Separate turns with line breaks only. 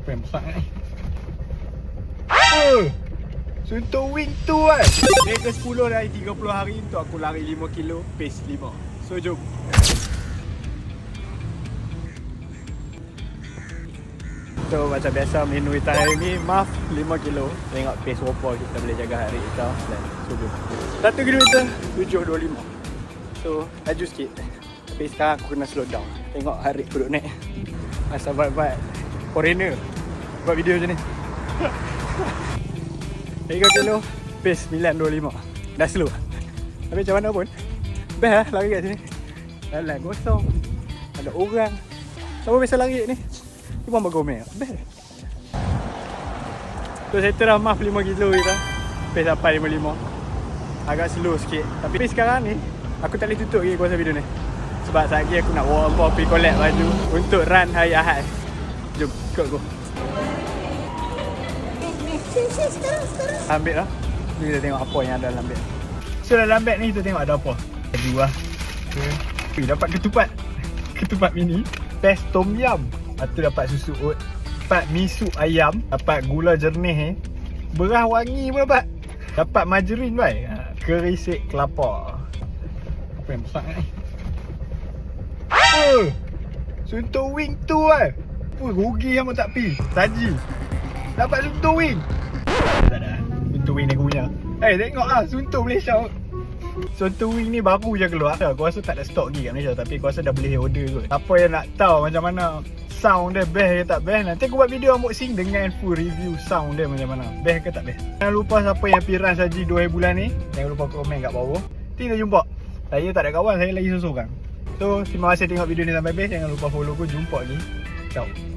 Apa yang besar ni? Suntuk wing tu kan. Dia ke 10 dari 30 hari untuk aku lari 5 kilo, pace 5. So jom. So macam biasa menu kita hari ni, maaf 5 kilo. Tengok pace berapa kita boleh jaga hari kita. So jom. 1 kilometer 7.25. So laju sikit. Tapi sekarang aku kena slow down. Tengok hari aku duduk naik. Masa buat foreigner buat video macam ni. 3 kilo, pace 9.25. Dah slow. Tapi macam mana pun best lah lari kat sini. Jalan kosong, ada orang. Siapa biasa lari ni? Dia pun bergomel. Best. So saya dah maaf 5 kilo kita. Pace sampai 55. Agak slow sikit. Tapi sekarang ni aku tak boleh tutup lagi kuasa video ni. Sebab saat lagi aku nak warm up, pergi collect baju untuk run hari Ahad. Jom, ikut aku. Sekarang. Ambil lah. Ni kita tengok apa yang ada dalam beg. So dalam beg ni kita tengok ada apa. Baju lah. Okay. Dapat ketupat. Ketupat mini. Pes tom yum. Lepas tu dapat susu oat. Dapat misu ayam. Dapat gula jernih Beras wangi pun dapat. Dapat margarin bai. Kerisik kelapa. Apa yang besar ni? Suntuk wing tu kan. Rugi yang tak pi. Saji. Dapat suntuk wing. Tak ada. Suntuk wing ni aku punya. Tengok lah. Suntuk Malaysia. Suntuk wing ni baru je keluar. Aku rasa tak ada stok lagi kat Malaysia. Tapi aku rasa dah boleh order kot. Apa yang nak tahu macam mana sound dia best ke tak best, nanti aku buat video unboxing dengan full review sound dia macam mana. Best ke tak best. Jangan lupa siapa yang piran saji 2 bulan ni, jangan lupa komen kat bawah. Nanti kita jumpa. Saya tak ada kawan, saya lagi seorang. So terima kasih tengok video ni sampai habis. Jangan lupa follow aku. Jumpa lagi. Ciao.